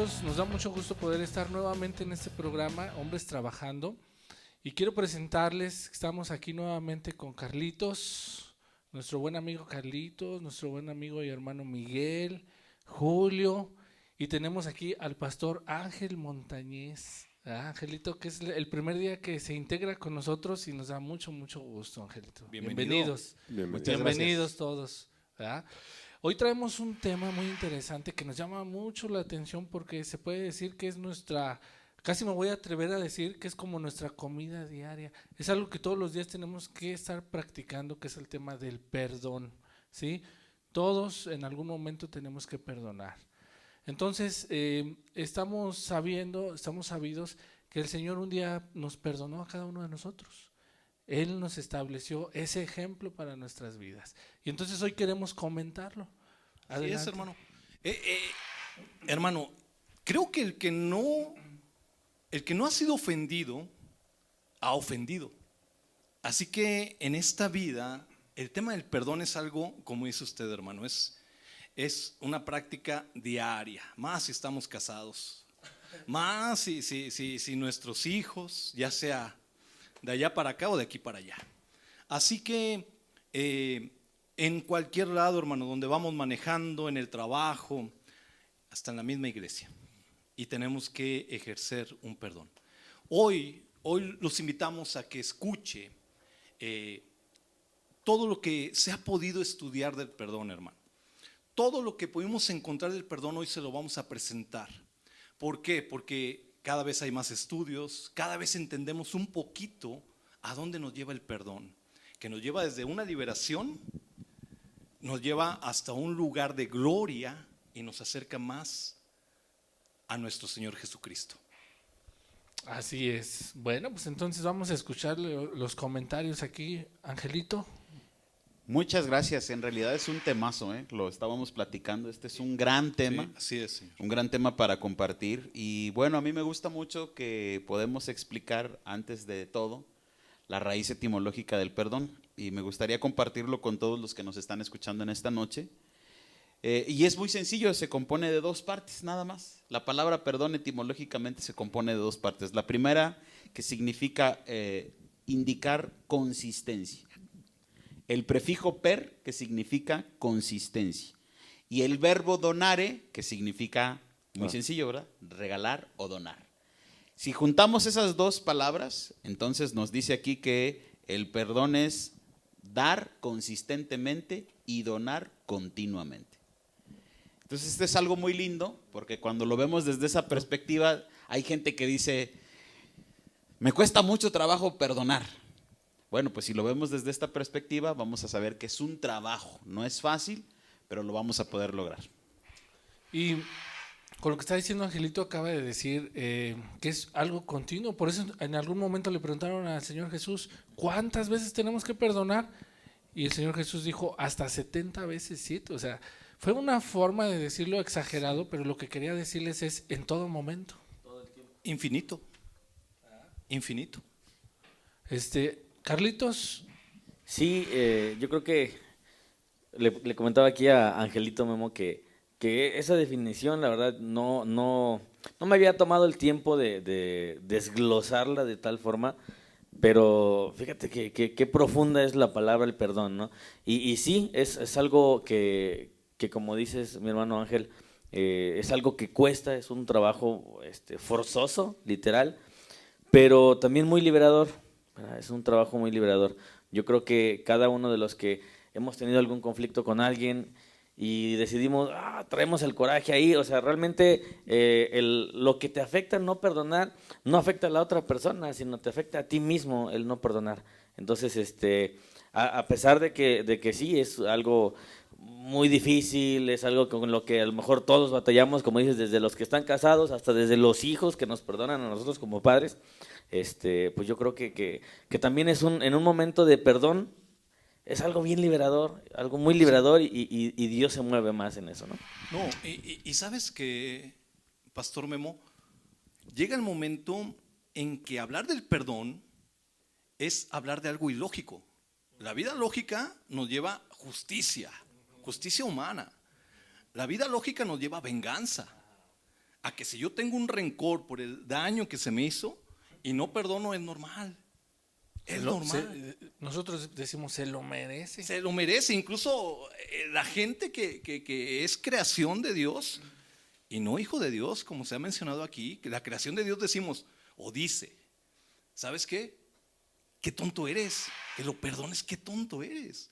amigos, nos da mucho gusto poder estar nuevamente en este programa, Hombres Trabajando. Y quiero presentarles que estamos aquí nuevamente con Carlitos, nuestro buen amigo Carlitos, nuestro buen amigo y hermano Miguel, Julio, y tenemos aquí al pastor Ángel Montañez. Angelito, que es el primer día que se integra con nosotros y nos da mucho, mucho gusto, Angelito. Bienvenidos. Muchas Bienvenidos gracias. todos. ¿Verdad? Hoy traemos un tema muy interesante que nos llama mucho la atención porque se puede decir que es nuestra, casi me voy a atrever a decir que es como nuestra comida diaria. Es algo que todos los días tenemos que estar practicando, que es el tema del perdón, ¿sí? Todos en algún momento tenemos que perdonar. Entonces, estamos sabidos que el Señor un día nos perdonó a cada uno de nosotros. Él nos estableció ese ejemplo para nuestras vidas. Y entonces hoy queremos comentarlo. Así es, Adelante. hermano. Hermano, creo que el que no ha sido ofendido, ha ofendido. Así que en esta vida, el tema del perdón es algo, como dice usted, hermano, es una práctica diaria, más si estamos casados, más si nuestros hijos, ya sea de allá para acá o de aquí para allá. Así que en cualquier lado, hermano, donde vamos manejando, en el trabajo, hasta en la misma iglesia, y tenemos que ejercer un perdón. Hoy los invitamos a que escuche todo lo que se ha podido estudiar del perdón, hermano. Todo lo que pudimos encontrar del perdón hoy se lo vamos a presentar. ¿Por qué? Porque cada vez hay más estudios, cada vez entendemos un poquito a dónde nos lleva el perdón, que nos lleva desde una liberación, nos lleva hasta un lugar de gloria y nos acerca más a nuestro Señor Jesucristo. Así es. Bueno, pues entonces vamos a escuchar los comentarios aquí, Angelito. Muchas gracias, en realidad es un temazo, lo estábamos platicando, este es un gran tema, Sí, así es, señor. un gran tema para compartir y bueno, a mí me gusta mucho que podemos explicar antes de todo la raíz etimológica del perdón y me gustaría compartirlo con todos los que nos están escuchando en esta noche. Y es muy sencillo, se compone de dos partes nada más. La palabra perdón etimológicamente se compone de dos partes. La primera, que significa indicar consistencia. El prefijo per, que significa consistencia. Y el verbo donare, que significa, muy sencillo, ¿verdad? Regalar o donar. Si juntamos esas dos palabras, entonces nos dice aquí que el perdón es dar consistentemente y donar continuamente. Entonces esto es algo muy lindo, porque cuando lo vemos desde esa perspectiva, hay gente que dice, me cuesta mucho trabajo perdonar. Bueno, pues si lo vemos desde esta perspectiva, vamos a saber que es un trabajo, no es fácil, pero lo vamos a poder lograr. Y con lo que está diciendo Angelito, acaba de decir que es algo continuo. Por eso en algún momento le preguntaron al Señor Jesús, ¿cuántas veces tenemos que perdonar? Y el Señor Jesús dijo, hasta 70 veces 7. O sea, fue una forma de decirlo exagerado, pero lo que quería decirles es en todo momento. Infinito. Infinito. Carlitos. Sí, yo creo que le comentaba aquí a Angelito Memo que esa definición, la verdad, no me había tomado el tiempo de desglosarla de tal forma, pero fíjate que profunda es la palabra el perdón, ¿no? Y sí, es algo que como dices, mi hermano Ángel, es algo que cuesta, es un trabajo forzoso, literal, pero también muy liberador. Es un trabajo muy liberador. Yo creo que cada uno de los que hemos tenido algún conflicto con alguien y decidimos, traemos el coraje ahí, o sea, realmente lo que te afecta no perdonar no afecta a la otra persona, sino te afecta a ti mismo el no perdonar. Entonces, a pesar de que sí es algo muy difícil, es algo con lo que a lo mejor todos batallamos, como dices, desde los que están casados hasta desde los hijos que nos perdonan a nosotros como padres, pues yo creo que también en un momento de perdón es algo bien liberador, algo muy liberador y Dios se mueve más en eso, ¿no? No, y sabes que, Pastor Memo, llega el momento en que hablar del perdón es hablar de algo ilógico. La vida lógica nos lleva justicia humana. La vida lógica nos lleva venganza. a que si yo tengo un rencor por el daño que se me hizo y no perdono, es normal. Es normal. Nosotros decimos, se lo merece. Se lo merece. Incluso la gente que es creación de Dios y no hijo de Dios, como se ha mencionado aquí, que la creación de Dios decimos o dice, ¿sabes qué? Qué tonto eres, que lo perdones, qué tonto eres.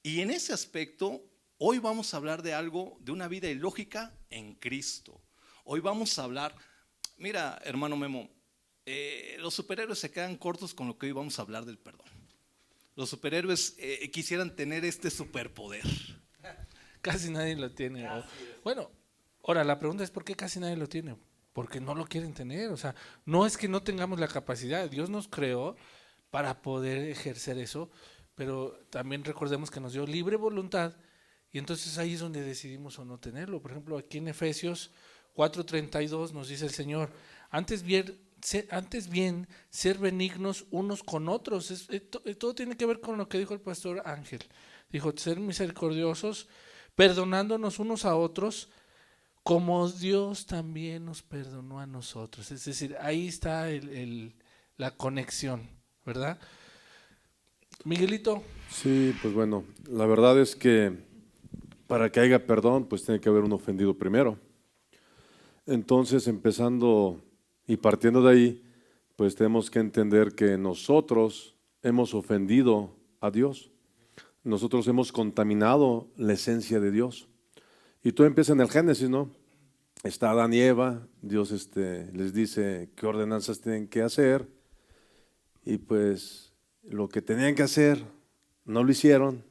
Y en ese aspecto, hoy vamos a hablar de algo, de una vida ilógica en Cristo. Hoy vamos a hablar, mira, hermano Memo, los superhéroes se quedan cortos con lo que hoy vamos a hablar del perdón. Los superhéroes quisieran tener este superpoder. Casi nadie lo tiene. Bueno, ahora la pregunta es, ¿por qué casi nadie lo tiene? Porque no lo quieren tener. O sea, no es que no tengamos la capacidad. Dios nos creó para poder ejercer eso, pero también recordemos que nos dio libre voluntad y entonces ahí es donde decidimos o no tenerlo. Por ejemplo, aquí en Efesios 4:32 nos dice el Señor, antes bien ser benignos unos con otros. Todo tiene que ver con lo que dijo el pastor Ángel. Dijo, ser misericordiosos, perdonándonos unos a otros, como Dios también nos perdonó a nosotros. Es decir, ahí está la conexión, ¿verdad? Miguelito. Sí, pues bueno, la verdad es que para que haya perdón, pues tiene que haber un ofendido primero. Entonces, empezando y partiendo de ahí, pues tenemos que entender que nosotros hemos ofendido a Dios. Nosotros hemos contaminado la esencia de Dios. Y todo empieza en el Génesis, ¿no? Está Adán y Eva, Dios les dice qué ordenanzas tienen que hacer y pues lo que tenían que hacer no lo hicieron,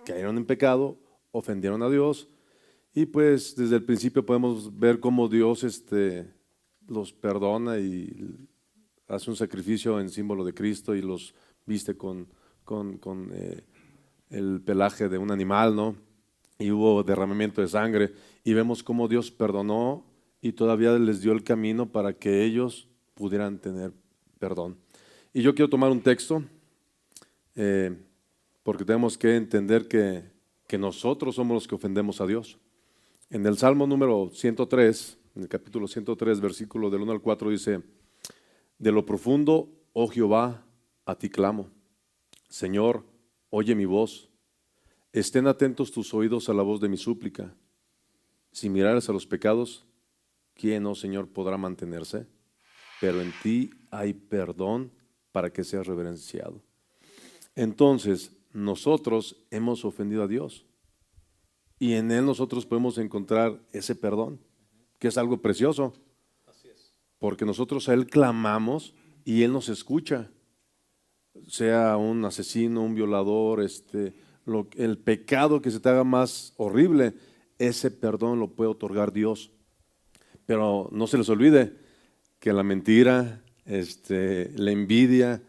cayeron en pecado, ofendieron a Dios y pues desde el principio podemos ver cómo Dios los perdona y hace un sacrificio en símbolo de Cristo y los viste con el pelaje de un animal, ¿no? Y hubo derramamiento de sangre y vemos cómo Dios perdonó y todavía les dio el camino para que ellos pudieran tener perdón. Y yo quiero tomar un texto porque tenemos que entender que nosotros somos los que ofendemos a Dios. En el Salmo número 103, en el capítulo 103, versículo del 1 al 4 dice, de lo profundo, oh Jehová, a ti clamo. Señor, oye mi voz. Estén atentos tus oídos a la voz de mi súplica. Si mirares a los pecados, ¿quién, oh Señor, podrá mantenerse? Pero en ti hay perdón para que seas reverenciado. Entonces, nosotros hemos ofendido a Dios y en Él nosotros podemos encontrar ese perdón, que es algo precioso. Porque nosotros a Él clamamos y Él nos escucha. Sea un asesino, un violador, el pecado que se te haga más horrible, ese perdón lo puede otorgar Dios. Pero no se les olvide que la mentira, la envidia,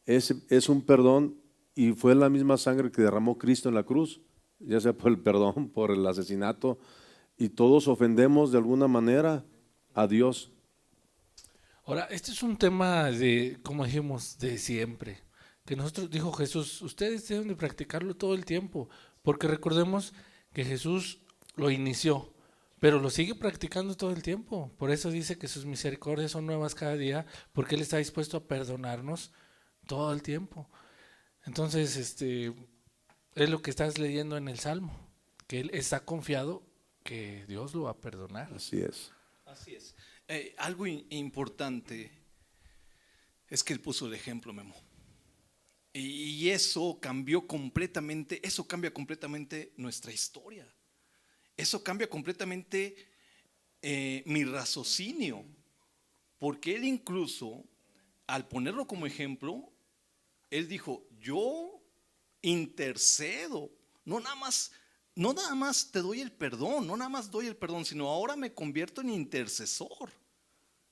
es un perdón y fue la misma sangre que derramó Cristo en la cruz, ya sea por el perdón, por el asesinato, y todos ofendemos de alguna manera a Dios. Ahora, este es un tema de, como dijimos, de siempre. Que nosotros, dijo Jesús, ustedes deben de practicarlo todo el tiempo, porque recordemos que Jesús lo inició, pero lo sigue practicando todo el tiempo. Por eso dice que sus misericordias son nuevas cada día, porque Él está dispuesto a perdonarnos todo el tiempo. Entonces, es lo que estás leyendo en el Salmo, que Él está confiado que Dios lo va a perdonar. Así es. Así es. Algo importante es que Él puso el ejemplo, Memo. Y eso cambia completamente nuestra historia. Eso cambia completamente mi raciocinio. Porque Él incluso, al ponerlo como ejemplo, Él dijo, yo intercedo. No nada más te doy el perdón, no nada más doy el perdón, sino ahora me convierto en intercesor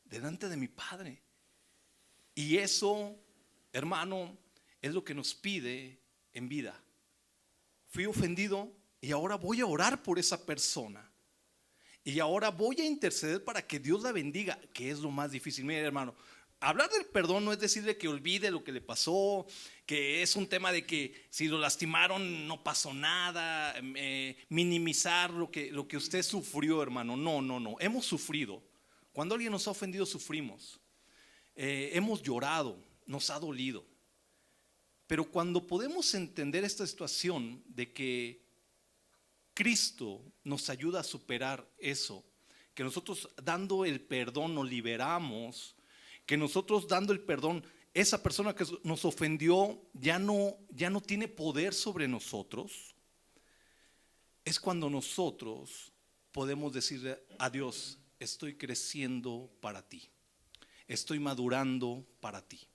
delante de mi Padre. Y eso, hermano, es lo que nos pide en vida. Fui ofendido y ahora voy a orar por esa persona. Y ahora voy a interceder para que Dios la bendiga, que es lo más difícil. Mira, hermano, hablar del perdón no es decirle que olvide lo que le pasó, que es un tema de que si lo lastimaron no pasó nada, minimizar lo que usted sufrió, hermano. No, hemos sufrido. Cuando alguien nos ha ofendido, sufrimos. Hemos llorado, nos ha dolido. Pero cuando podemos entender esta situación de que Cristo nos ayuda a superar eso, que nosotros dando el perdón nos liberamos, que nosotros dando el perdón, esa persona que nos ofendió ya no tiene poder sobre nosotros, es cuando nosotros podemos decirle a Dios, estoy creciendo para ti, estoy madurando para ti,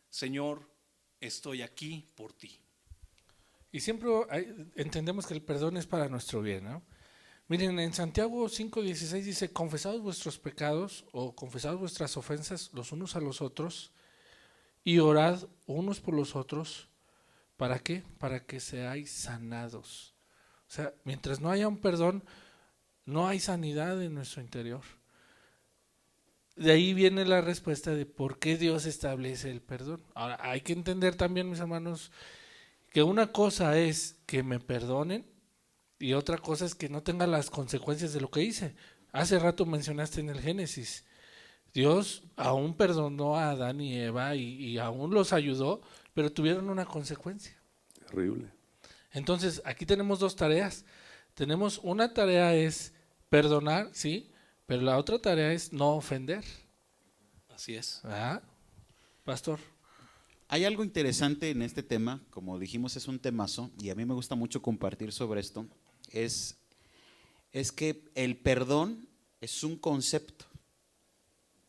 Señor, estoy aquí por ti. Y siempre entendemos que el perdón es para nuestro bien, ¿no? Miren, en Santiago 5:16 dice, confesaos vuestros pecados o confesaos vuestras ofensas los unos a los otros y orad unos por los otros. ¿Para qué? Para que seáis sanados. O sea, mientras no haya un perdón, no hay sanidad en nuestro interior. De ahí viene la respuesta de por qué Dios establece el perdón. Ahora, hay que entender también, mis hermanos, que una cosa es que me perdonen y otra cosa es que no tenga las consecuencias de lo que hice. Hace rato mencionaste en el Génesis, Dios aún perdonó a Adán y Eva y aún los ayudó, pero tuvieron una consecuencia. Terrible. Entonces, aquí tenemos dos tareas. Tenemos una tarea es perdonar, sí, pero la otra tarea es no ofender. Así es. ¿Ah? Pastor. Hay algo interesante en este tema, como dijimos es un temazo y a mí me gusta mucho compartir sobre esto, es que el perdón es un concepto.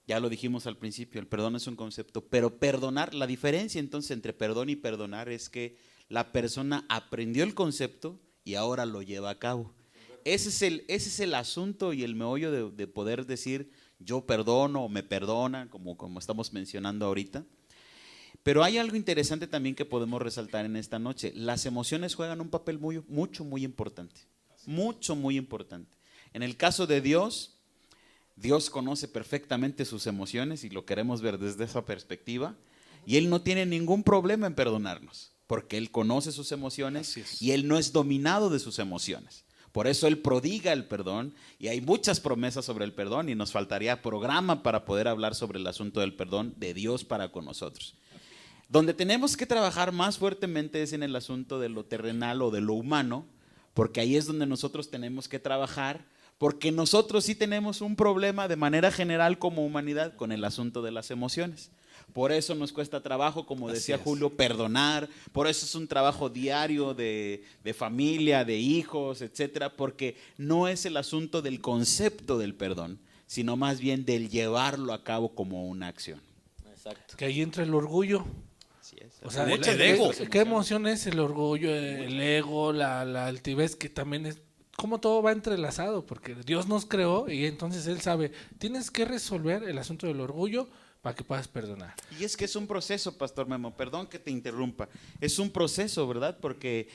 Ya lo dijimos al principio, el perdón es un concepto, pero perdonar, la diferencia entonces entre perdón y perdonar es que la persona aprendió el concepto y ahora lo lleva a cabo. Ese es el asunto y el meollo de poder decir yo perdono o me perdona, como estamos mencionando ahorita. Pero hay algo interesante también que podemos resaltar en esta noche. Las emociones juegan un papel muy importante. Muy importante. En el caso de Dios, Dios conoce perfectamente sus emociones y lo queremos ver desde esa perspectiva. Y Él no tiene ningún problema en perdonarnos, porque Él conoce sus emociones y Él no es dominado de sus emociones. Por eso Él prodiga el perdón y hay muchas promesas sobre el perdón y nos faltaría programa para poder hablar sobre el asunto del perdón de Dios para con nosotros. Donde tenemos que trabajar más fuertemente es en el asunto de lo terrenal o de lo humano, porque ahí es donde nosotros tenemos que trabajar, porque nosotros sí tenemos un problema de manera general como humanidad con el asunto de las emociones. Por eso nos cuesta trabajo, como decía Julio, perdonar. Por eso es un trabajo diario de familia, de hijos, etcétera, porque no es el asunto del concepto del perdón, sino más bien del llevarlo a cabo como una acción. Exacto. Que ahí entra el orgullo. Así es. O sea, Mucho el ego. ¿Qué emoción es el orgullo, el ego, la altivez, que también es, como todo va entrelazado, porque Dios nos creó y entonces Él sabe, tienes que resolver el asunto del orgullo para que puedas perdonar. Y es que es un proceso, Pastor Memo, perdón que te interrumpa, es un proceso, ¿verdad? Porque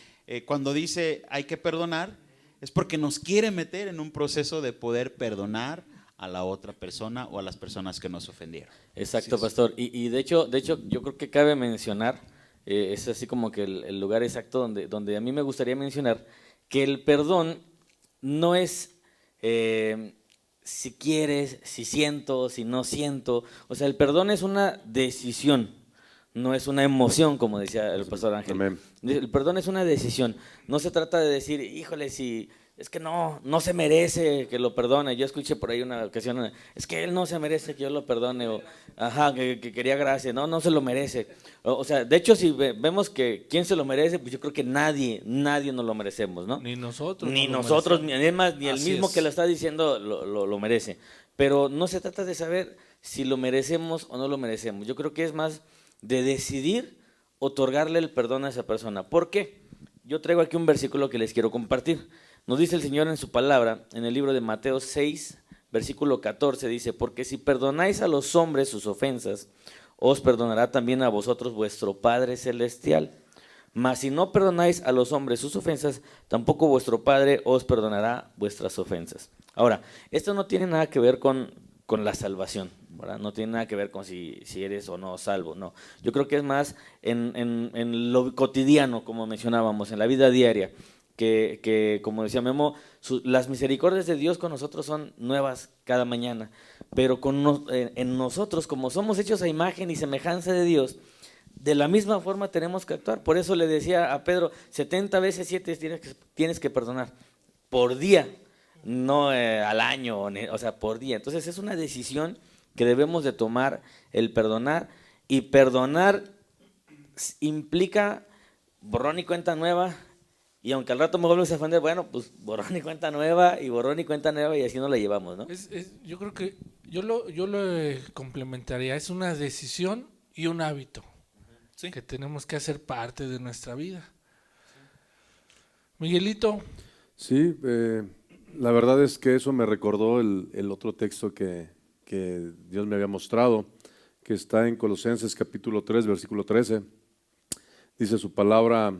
cuando dice hay que perdonar, es porque nos quiere meter en un proceso de poder perdonar a la otra persona o a las personas que nos ofendieron. Exacto, pastor. Y de hecho yo creo que cabe mencionar, es así como que el lugar exacto donde a mí me gustaría mencionar que el perdón no es si quieres, si siento, si no siento. O sea, el perdón es una decisión, no es una emoción, como decía el pastor Ángel. Amén. El perdón es una decisión. No se trata de decir, híjole, si es que no se merece que lo perdone. Yo escuché por ahí una ocasión, es que él no se merece que yo lo perdone, o que quería gracia. No se lo merece. O sea, de hecho, si vemos que quién se lo merece, pues yo creo que nadie nos lo merecemos, ¿no? Ni nosotros. Ni no lo nosotros, merecemos. ni además, ni el Así mismo es. que lo está diciendo lo merece. Pero no se trata de saber si lo merecemos o no lo merecemos. Yo creo que es más de decidir otorgarle el perdón a esa persona. ¿Por qué? Yo traigo aquí un versículo que les quiero compartir. Nos dice el Señor en su palabra, en el libro de Mateo 6, versículo 14, dice, porque si perdonáis a los hombres sus ofensas, os perdonará también a vosotros vuestro Padre Celestial. Mas si no perdonáis a los hombres sus ofensas, tampoco vuestro Padre os perdonará vuestras ofensas. Ahora, esto no tiene nada que ver con la salvación, ¿verdad? No tiene nada que ver con si eres o no salvo, no. Yo creo que es más en lo cotidiano, como mencionábamos, en la vida diaria. que como decía Memo, las misericordias de Dios con nosotros son nuevas cada mañana, pero en nosotros, como somos hechos a imagen y semejanza de Dios, de la misma forma tenemos que actuar. Por eso le decía a Pedro, 70 veces 7 tienes que perdonar por día, no al año, o sea, por día. Entonces es una decisión que debemos de tomar, el perdonar, y perdonar implica borrón y cuenta nueva, y aunque al rato me vuelves a ofender, bueno, pues borrón y cuenta nueva, y borrón y cuenta nueva, y así nos la llevamos, ¿no? Yo creo que yo lo complementaría, es una decisión y un hábito Sí. que tenemos que hacer parte de nuestra vida. Miguelito, Sí, la verdad es que eso me recordó el otro texto que Dios me había mostrado, que está en Colosenses capítulo 3, versículo 13. Dice su palabra,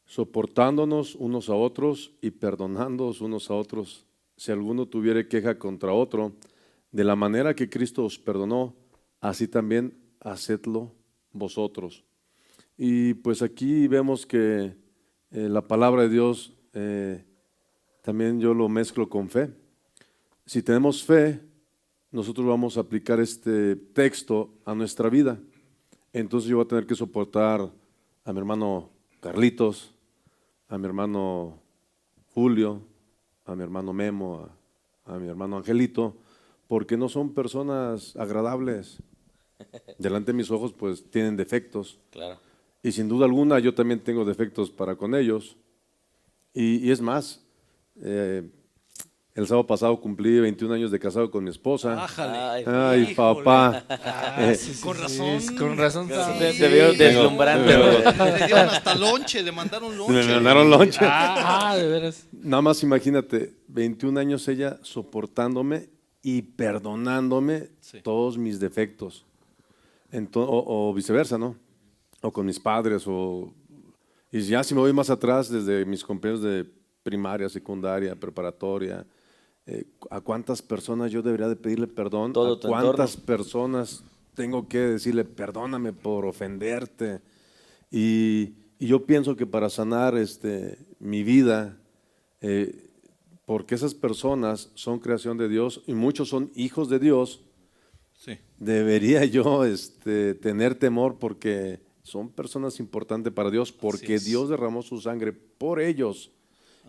soportándonos unos a otros y perdonándoos unos a otros, si alguno tuviere queja contra otro, de la manera que Cristo os perdonó, así también hacedlo vosotros. Y pues aquí vemos que la palabra de Dios también yo lo mezclo con fe. Si tenemos fe, nosotros vamos a aplicar este texto a nuestra vida. Entonces yo voy a tener que soportar a mi hermano Carlitos, a mi hermano Julio, a mi hermano Memo, a mi hermano Angelito, porque no son personas agradables. Delante de mis ojos pues tienen defectos. Claro. Y sin duda alguna yo también tengo defectos para con ellos. Y es más, el sábado pasado cumplí 21 años de casado con mi esposa. Ájale. Ay, Híjole. papá. Con razón. Con razón. Te veo deslumbrante. Le dieron hasta lonche, le mandaron lonche. Me mandaron lonche. De veras. Nada más imagínate, 21 años ella soportándome y perdonándome Sí. todos mis defectos. O viceversa, ¿no? O con mis padres, y ya si me voy más atrás, desde mis compañeros de primaria, secundaria, preparatoria, ¿a cuántas personas yo debería de pedirle perdón? Todo ¿A tu cuántas entorno. personas tengo que decirle perdóname por ofenderte? Y yo pienso que para sanar mi vida, porque esas personas son creación de Dios y muchos son hijos de Dios, Sí. debería yo tener temor porque son personas importantes para Dios, porque es. Dios derramó su sangre por ellos.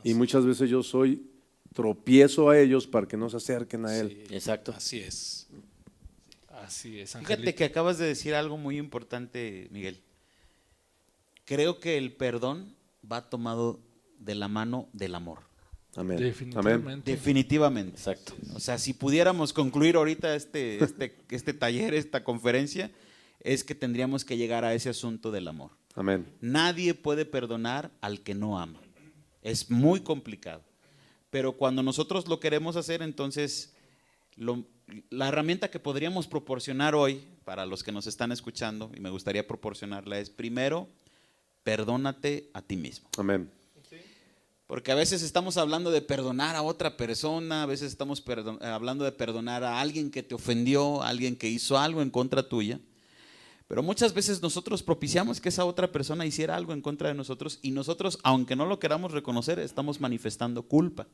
Y muchas veces yo soy tropiezo a ellos para que no se acerquen a Él. Exacto. Así es. Así es, Fíjate Angelito. que acabas de decir algo muy importante, Miguel. Creo que el perdón va tomado de la mano del amor. Amén. Amén. Definitivamente. Definitivamente. Exacto. O sea, si pudiéramos concluir ahorita este taller, esta conferencia, es que tendríamos que llegar a ese asunto del amor. Amén. Nadie puede perdonar al que no ama. Es muy complicado. Pero cuando nosotros lo queremos hacer, entonces la herramienta que podríamos proporcionar hoy para los que nos están escuchando, y me gustaría proporcionarla, es primero, perdónate a ti mismo. Amén. Porque a veces estamos hablando de perdonar a otra persona, a veces estamos hablando de perdonar a alguien que te ofendió, a alguien que hizo algo en contra tuya. Pero muchas veces nosotros propiciamos que esa otra persona hiciera algo en contra de nosotros y nosotros, aunque no lo queramos reconocer, estamos manifestando culpa.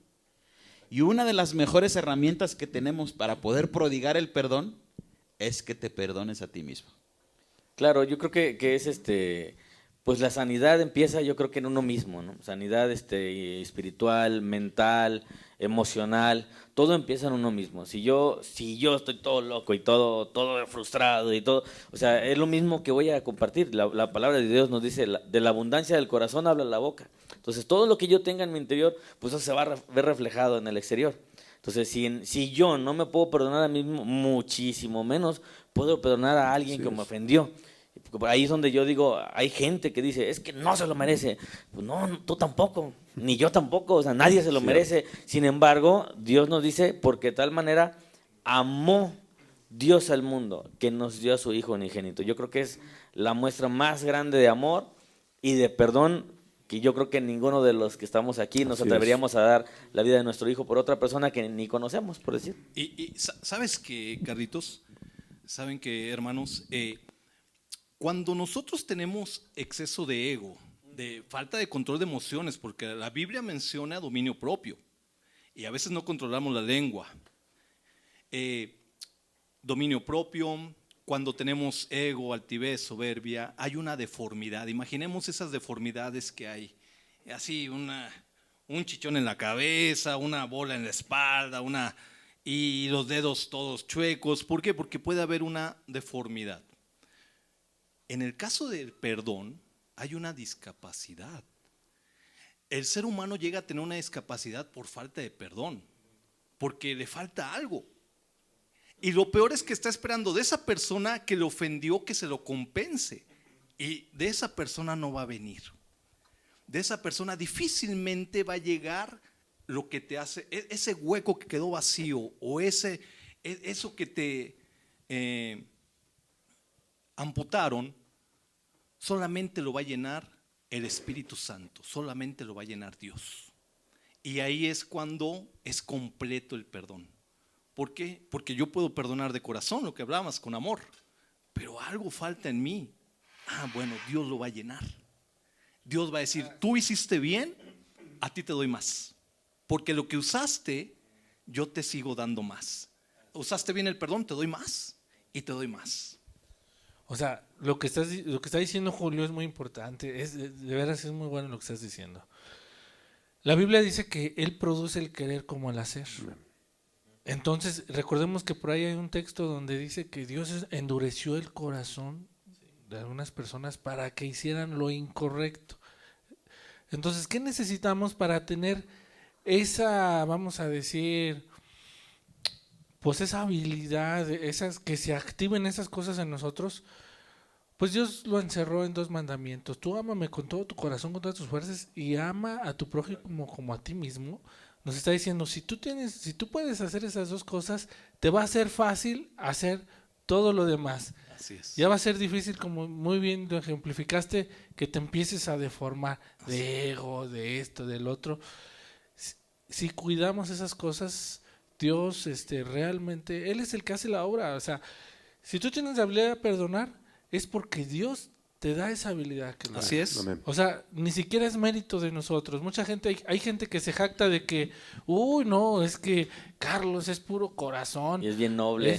Y una de las mejores herramientas que tenemos para poder prodigar el perdón es que te perdones a ti mismo. Claro, yo creo que es pues la sanidad empieza yo creo que en uno mismo, ¿no? Sanidad espiritual, mental, emocional, todo empieza en uno mismo. Si yo estoy todo loco y todo frustrado y todo, o sea, es lo mismo que voy a compartir. La palabra de Dios nos dice, de la abundancia del corazón habla la boca. Entonces, todo lo que yo tenga en mi interior, pues eso se va a ver reflejado en el exterior. Entonces, si yo no me puedo perdonar a mí mismo, muchísimo menos puedo perdonar a alguien que me ofendió. Ahí es donde yo digo, hay gente que dice, es que no se lo merece. Pues no, tú tampoco, ni yo tampoco, o sea, nadie se lo merece. Sin embargo, Dios nos dice, porque de tal manera amó Dios al mundo, que nos dio a su Hijo unigénito. Yo creo que es la muestra más grande de amor y de perdón, que yo creo que ninguno de los que estamos aquí nos Así atreveríamos a dar la vida de nuestro hijo por otra persona que ni conocemos, por decir. Y ¿sabes qué, Carlitos? ¿Saben qué, hermanos? Cuando nosotros tenemos exceso de ego, de falta de control de emociones, porque la Biblia menciona dominio propio y a veces no controlamos la lengua. Dominio propio, cuando tenemos ego, altivez, soberbia, hay una deformidad. Imaginemos esas deformidades que hay, así un chichón en la cabeza, una bola en la espalda, y los dedos todos chuecos. ¿Por qué? Porque puede haber una deformidad. En el caso del perdón, hay una discapacidad. El ser humano llega a tener una discapacidad por falta de perdón, porque le falta algo. Y lo peor es que está esperando de esa persona que le ofendió que se lo compense. Y de esa persona no va a venir. De esa persona difícilmente va a llegar lo que te hace, ese hueco que quedó vacío, o eso que te amputaron, solamente lo va a llenar el Espíritu Santo, solamente lo va a llenar Dios. Y ahí es cuando es completo el perdón. ¿Por qué? Porque yo puedo perdonar de corazón, lo que hablabas, con amor, pero algo falta en mí. Bueno, Dios lo va a llenar. Dios va a decir, tú hiciste bien, a ti te doy más, porque lo que usaste, yo te sigo dando más. Usaste bien el perdón, te doy más y te doy más. O sea, lo que está diciendo Julio es muy importante, de veras es muy bueno lo que estás diciendo. La Biblia dice que Él produce el querer como el hacer. Entonces, recordemos que por ahí hay un texto donde dice que Dios endureció el corazón de algunas personas para que hicieran lo incorrecto. Entonces, ¿qué necesitamos para tener esa, vamos a decir, pues esa habilidad, que se activen esas cosas en nosotros? Pues Dios lo encerró en 2 mandamientos. Tú ámame con todo tu corazón, con todas tus fuerzas, y ama a tu prójimo como a ti mismo. Nos está diciendo, si tú puedes hacer esas 2 cosas, te va a ser fácil hacer todo lo demás. Así es. Ya va a ser difícil, como muy bien lo ejemplificaste, que te empieces a deformar de ego, de esto, del otro. Si cuidamos esas cosas, Dios realmente, Él es el que hace la obra. O sea, si tú tienes la habilidad de perdonar, es porque Dios te da esa habilidad. Así es. Amén. O sea, ni siquiera es mérito de nosotros. Mucha gente, hay gente que se jacta de que, no, es que Carlos es puro corazón. Y es bien noble.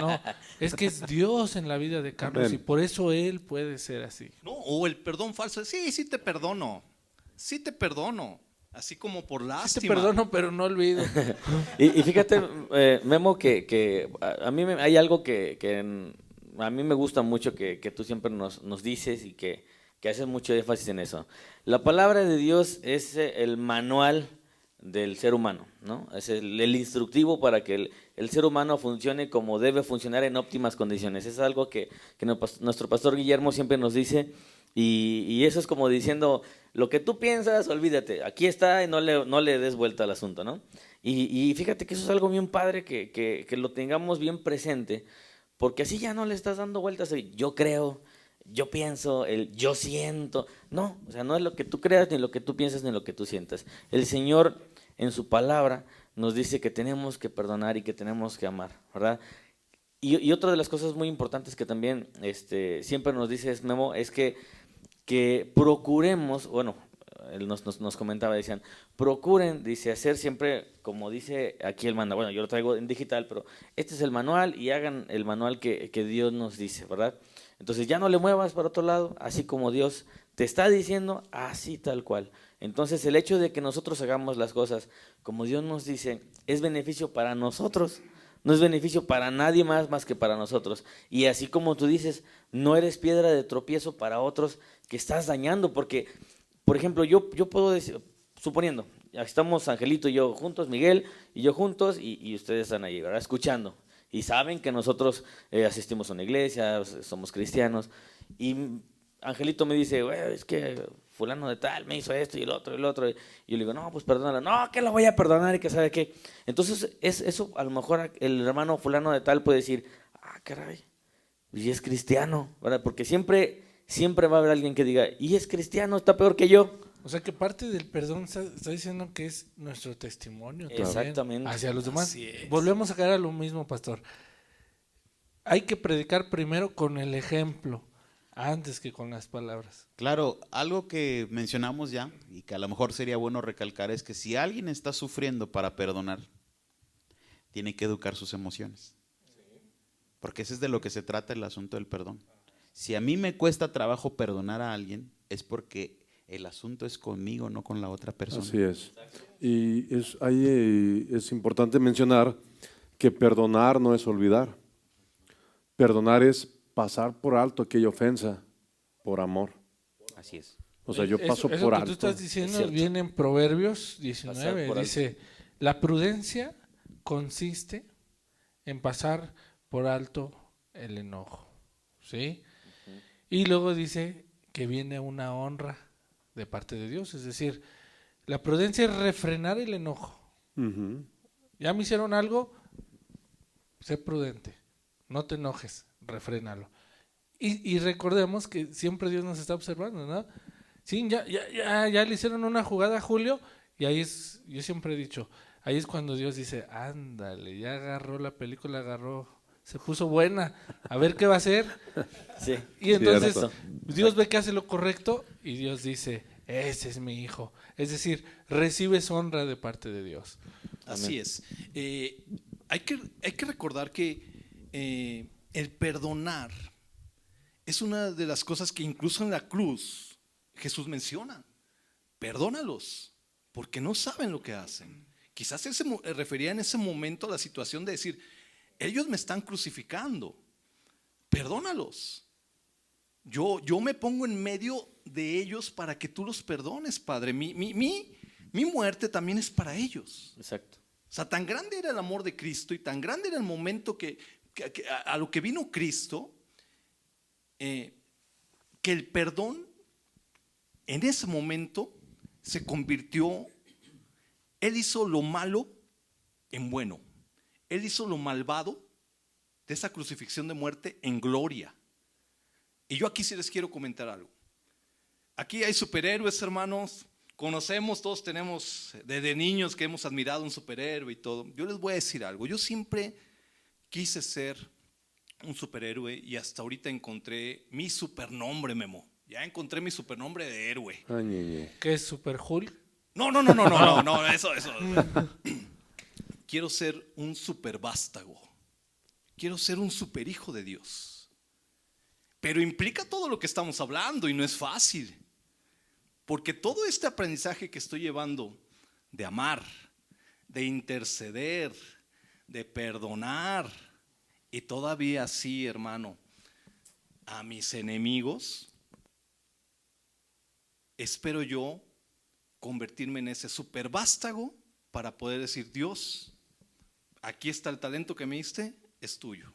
No, es que es Dios en la vida de Carlos. Amén. Y por eso él puede ser así. No, o el perdón falso, sí te perdono, así como por lástima. Sí te perdono, pero no olvido. Y fíjate, Memo, que a mí hay algo que a mí me gusta mucho que tú siempre nos dices y que haces mucho énfasis en eso. La palabra de Dios es el manual del ser humano, ¿no? Es el instructivo para que el ser humano funcione como debe funcionar en óptimas condiciones. Es algo que nuestro pastor Guillermo siempre nos dice, y eso es como diciendo, lo que tú piensas, olvídate, aquí está y no le des vuelta al asunto, ¿no? Y fíjate que eso es algo bien padre que lo tengamos bien presente, porque así ya no le estás dando vueltas a yo creo, yo pienso, yo siento. No, o sea, no es lo que tú creas, ni lo que tú piensas, ni lo que tú sientas. El Señor en su palabra nos dice que tenemos que perdonar y que tenemos que amar, ¿verdad? Y otra de las cosas muy importantes que también siempre nos dice Memo, es que procuremos, bueno, él nos comentaba, decían, procuren, dice, hacer siempre como dice aquí el manual. Bueno, yo lo traigo en digital, pero este es el manual y hagan el manual que Dios nos dice, ¿verdad? Entonces ya no le muevas para otro lado, así como Dios te está diciendo, así tal cual. Entonces el hecho de que nosotros hagamos las cosas como Dios nos dice, es beneficio para nosotros, no es beneficio para nadie más que para nosotros. Y así como tú dices, no eres piedra de tropiezo para otros que estás dañando, porque, por ejemplo, yo puedo decir, suponiendo, estamos Angelito y yo juntos, Miguel y yo juntos, y ustedes están ahí, ¿verdad? Escuchando. Y saben que nosotros asistimos a una iglesia, somos cristianos, y Angelito me dice, es que fulano de tal me hizo esto y el otro, y yo le digo, no, pues perdónalo, no, que lo voy a perdonar y que sabe qué. Entonces, eso a lo mejor el hermano fulano de tal puede decir, caray, y es cristiano, ¿verdad? Porque siempre va a haber alguien que diga, y es cristiano, está peor que yo. O sea que parte del perdón está diciendo que es nuestro testimonio también Exactamente. hacia los demás. Así es. Volvemos a caer a lo mismo, pastor. Hay que predicar primero con el ejemplo. antes que con las palabras. Claro, algo que mencionamos ya y que a lo mejor sería bueno recalcar es que si alguien está sufriendo para perdonar, tiene que educar sus emociones. Porque ese es de lo que se trata el asunto del perdón. Si a mí me cuesta trabajo perdonar a alguien, es porque el asunto es conmigo, no con la otra persona. Así es. Y es importante mencionar que perdonar no es olvidar. Perdonar es pasar por alto aquella ofensa por amor. Así es. O sea, yo paso eso por que alto. tú estás diciendo cierto. viene en Proverbios Pasar 19, por dice, la prudencia consiste en pasar por alto el enojo, ¿sí? Y luego dice que viene una honra de parte de Dios, es decir, la prudencia es refrenar el enojo. Ujú. Ya me hicieron algo, sé prudente, no te enojes, refrénalo. Y recordemos que siempre Dios nos está observando, ¿no? Sí, ya le hicieron una jugada a Julio y ahí es, yo siempre he dicho, ahí es cuando Dios dice, ándale, ya agarró la película, se puso buena, a ver qué va a hacer. Sí. Y entonces Cierto. Dios ve que hace lo correcto y Dios dice, ese es mi hijo. Es decir, recibes honra de parte de Dios. Así es. Hay que recordar que el perdonar es una de las cosas que incluso en la cruz Jesús menciona. Perdónalos, porque no saben lo que hacen. Quizás él se refería en ese momento a la situación de decir, ellos me están crucificando, perdónalos. Yo me pongo en medio de ellos para que tú los perdones, Padre. Mi muerte también es para ellos. Exacto. O sea, tan grande era el amor de Cristo y tan grande era el momento a lo que vino Cristo, que el perdón en ese momento se convirtió, Él hizo lo malo en bueno. Él hizo lo malvado de esa crucifixión de muerte en gloria. Y yo aquí sí les quiero comentar algo. Aquí hay superhéroes, hermanos. Conocemos, todos tenemos desde niños que hemos admirado un superhéroe y todo. Yo les voy a decir algo. Yo siempre quise ser un superhéroe y hasta ahorita encontré mi supernombre, Memo. Ya encontré mi supernombre de héroe. Ay, ñe. ¿Qué es Super Hulk? No, eso. Quiero ser un supervástago. Quiero ser un superhijo de Dios. Pero implica todo lo que estamos hablando y no es fácil. Porque todo este aprendizaje que estoy llevando de amar, de interceder, de perdonar y todavía así, hermano, a mis enemigos, espero yo convertirme en ese supervástago para poder decir, Dios, aquí está el talento que me diste, es tuyo.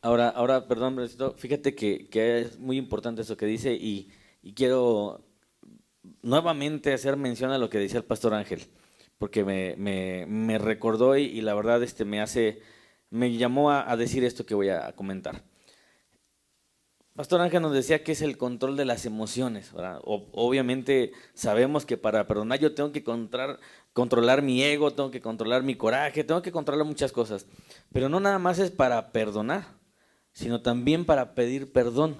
Ahora, perdón, Bresito, fíjate que es muy importante eso que dice y quiero nuevamente hacer mención a lo que decía el pastor Ángel, porque me recordó y la verdad me llamó a decir esto que voy a comentar. Pastor Ángel nos decía que es el control de las emociones, ¿verdad? Obviamente sabemos que para perdonar yo tengo que controlar mi ego, tengo que controlar mi coraje, tengo que controlar muchas cosas, pero no nada más es para perdonar, sino también para pedir perdón,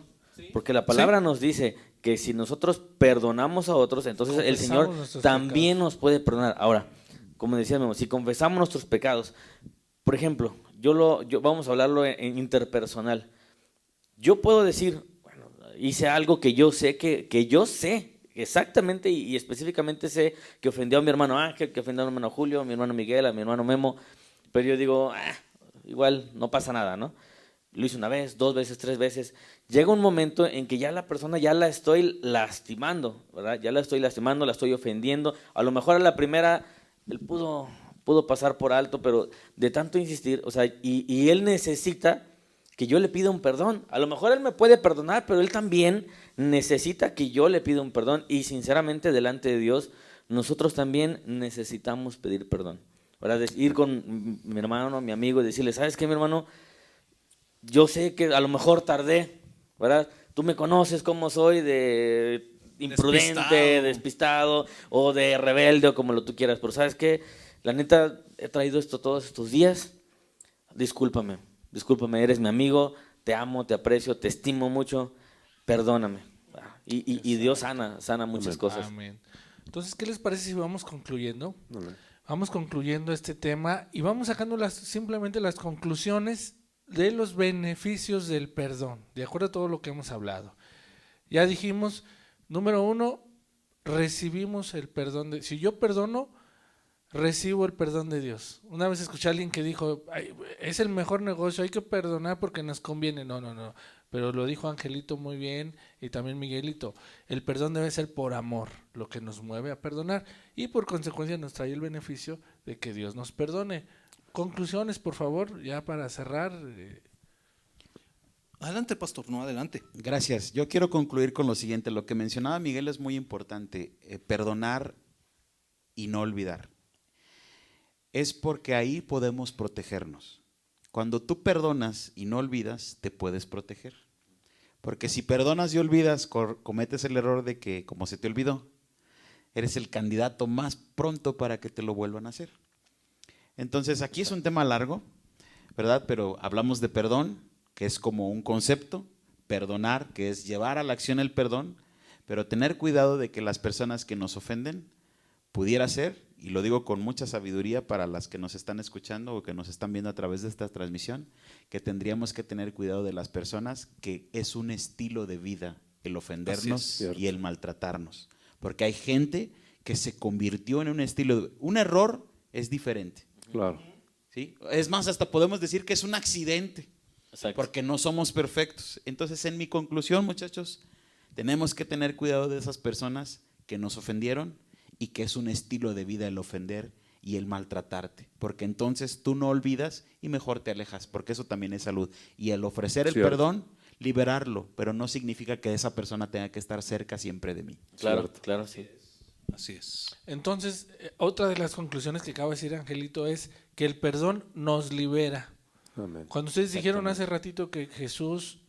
porque la palabra nos dice que si nosotros perdonamos a otros, entonces el Señor también nos puede perdonar. Ahora, como decíamos, si confesamos nuestros pecados, por ejemplo, vamos a hablarlo en interpersonal. Yo puedo decir, bueno, hice algo que yo sé, que yo sé exactamente y específicamente sé que ofendió a mi hermano Ángel, que ofendió a mi hermano Julio, a mi hermano Miguel, a mi hermano Memo, pero yo digo, igual no pasa nada, ¿no? Lo hice una vez, 2 veces, 3 veces. Llega un momento en que ya la persona ya la estoy lastimando, ¿verdad? Ya la estoy lastimando, la estoy ofendiendo. A lo mejor a la primera él pudo pasar por alto, pero de tanto insistir, o sea, y él necesita que yo le pida un perdón. A lo mejor él me puede perdonar, pero él también necesita que yo le pida un perdón. Y sinceramente, delante de Dios, nosotros también necesitamos pedir perdón, ¿verdad? Ir con mi hermano, mi amigo, y decirle, ¿sabes qué, mi hermano? Yo sé que a lo mejor tardé, ¿verdad? Tú me conoces cómo soy de imprudente, despistado o de rebelde o como lo tú quieras, pero ¿sabes qué? La neta, he traído esto todos estos días. Discúlpame, eres mi amigo, te amo, te aprecio, te estimo mucho, perdóname. Y Dios sana muchas Amén. cosas. Amén. Entonces, ¿qué les parece si vamos concluyendo? Amén. Vamos concluyendo este tema y vamos sacando simplemente las conclusiones de los beneficios del perdón, de acuerdo a todo lo que hemos hablado. Ya dijimos, número 1, recibimos el perdón. Si yo perdono, recibo el perdón de Dios. Una vez escuché a alguien que dijo, "Ay, es el mejor negocio, hay que perdonar porque nos conviene". No. Pero lo dijo Angelito muy bien y también Miguelito. El perdón debe ser por amor, lo que nos mueve a perdonar. Y por consecuencia nos trae el beneficio de que Dios nos perdone. Conclusiones, por favor, ya para cerrar. Adelante, pastor, no, adelante. Gracias. Yo quiero concluir con lo siguiente. Lo que mencionaba Miguel es muy importante. Perdonar y no olvidar. Es porque ahí podemos protegernos. Cuando tú perdonas y no olvidas, te puedes proteger. Porque si perdonas y olvidas, cometes el error de que, como se te olvidó, eres el candidato más pronto para que te lo vuelvan a hacer. Entonces, aquí es un tema largo, ¿verdad? Pero hablamos de perdón, que es como un concepto, perdonar, que es llevar a la acción el perdón, pero tener cuidado de que las personas que nos ofenden pudiera ser, y lo digo con mucha sabiduría para las que nos están escuchando o que nos están viendo a través de esta transmisión, que tendríamos que tener cuidado de las personas, que es un estilo de vida el ofendernos y el maltratarnos. Porque hay gente que se convirtió en un estilo, un error es diferente. Claro. ¿Sí? Es más, hasta podemos decir que es un accidente. Exacto. Porque no somos perfectos. Entonces, en mi conclusión, muchachos, tenemos que tener cuidado de esas personas que nos ofendieron y que es un estilo de vida el ofender y el maltratarte. Porque entonces tú no olvidas y mejor te alejas, porque eso también es salud. Y el ofrecer el perdón, liberarlo, pero no significa que esa persona tenga que estar cerca siempre de mí. Claro, claro, sí. Así es. Entonces, otra de las conclusiones que acaba de decir Angelito es que el perdón nos libera. Amén. Cuando ustedes dijeron hace ratito que Jesús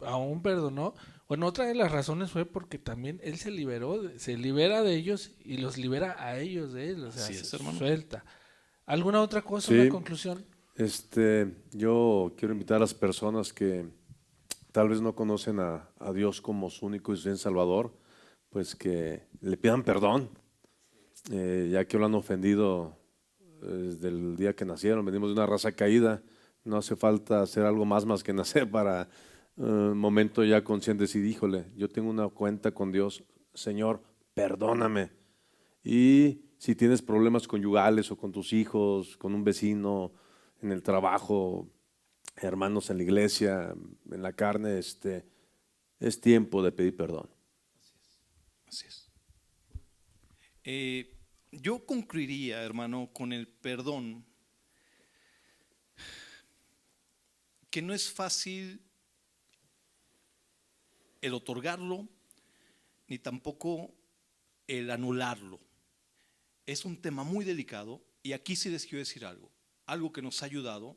aún perdonó, bueno, otra de las razones fue porque también Él se libera de ellos y los libera a ellos de Él, o sea, Así es, se hermano. suelta. ¿Alguna otra cosa, Sí. una conclusión? Yo quiero invitar a las personas que tal vez no conocen a Dios como su único y suficiente Salvador, pues que le pidan perdón, ya que lo han ofendido desde el día que nacieron. Venimos de una raza caída, no hace falta hacer algo más que nacer para un momento ya consciente decir, híjole, yo tengo una cuenta con Dios, Señor, perdóname. Y si tienes problemas conyugales o con tus hijos, con un vecino, en el trabajo, hermanos en la iglesia, en la carne, es tiempo de pedir perdón. Así es. Yo concluiría, hermano, con el perdón, que no es fácil el otorgarlo, ni tampoco el anularlo. Es un tema muy delicado y aquí sí les quiero decir algo que nos ha ayudado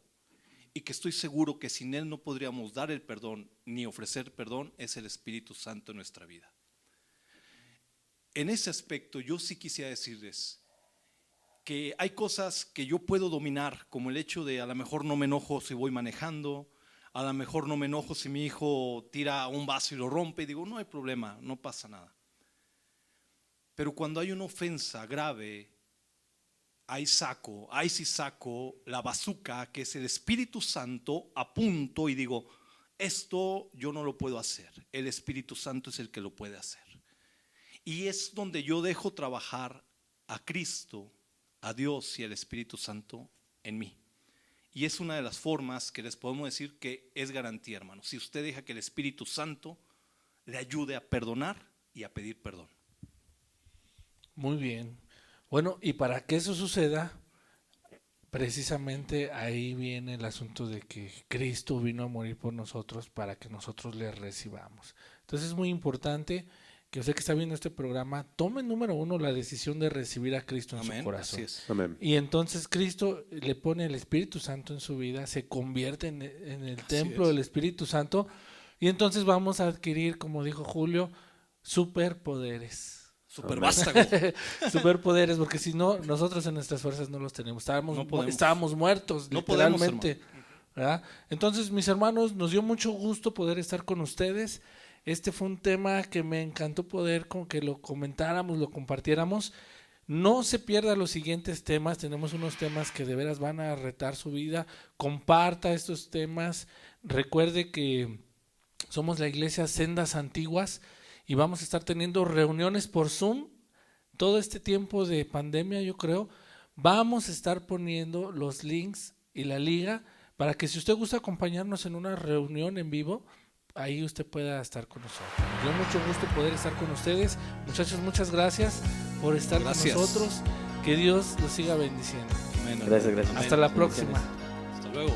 y que estoy seguro que sin él no podríamos dar el perdón ni ofrecer perdón, es el Espíritu Santo en nuestra vida. En ese aspecto yo sí quisiera decirles que hay cosas que yo puedo dominar, como el hecho de a lo mejor no me enojo si voy manejando, a lo mejor no me enojo si mi hijo tira un vaso y lo rompe, y digo, no hay problema, no pasa nada. Pero cuando hay una ofensa grave, ahí sí saco la bazuca, que es el Espíritu Santo, apunto y digo, esto yo no lo puedo hacer, el Espíritu Santo es el que lo puede hacer. Y es donde yo dejo trabajar a Cristo, a Dios y al Espíritu Santo en mí. Y es una de las formas que les podemos decir que es garantía, hermano. Si usted deja que el Espíritu Santo le ayude a perdonar y a pedir perdón. Muy bien. Bueno, y para que eso suceda, precisamente ahí viene el asunto de que Cristo vino a morir por nosotros para que nosotros le recibamos. Entonces es muy importante que usted que está viendo este programa tome, número 1, la decisión de recibir a Cristo en su corazón. Así es. Amén. Y entonces Cristo le pone el Espíritu Santo en su vida, se convierte en el templo del Espíritu Santo y entonces vamos a adquirir, como dijo Julio, superpoderes. Supervástago. Superpoderes, porque si no, nosotros en nuestras fuerzas no los tenemos. Estábamos muertos, No podemos, literalmente. ¿Verdad? Entonces, mis hermanos, nos dio mucho gusto poder estar con ustedes. Este fue un tema que me encantó poder con que lo comentáramos, lo compartiéramos. No se pierda los siguientes temas, tenemos unos temas que de veras van a retar su vida. Comparta estos temas. Recuerde que somos la iglesia Sendas Antiguas y vamos a estar teniendo reuniones por Zoom todo este tiempo de pandemia, yo creo. Vamos a estar poniendo los links y la liga para que si usted gusta acompañarnos en una reunión en vivo, ahí usted pueda estar con nosotros. Nos dio mucho gusto poder estar con ustedes. Muchachos, muchas gracias por estar Gracias. con nosotros. Que Dios los siga bendiciendo. Amén. Gracias, gracias. Hasta la próxima. Hasta luego.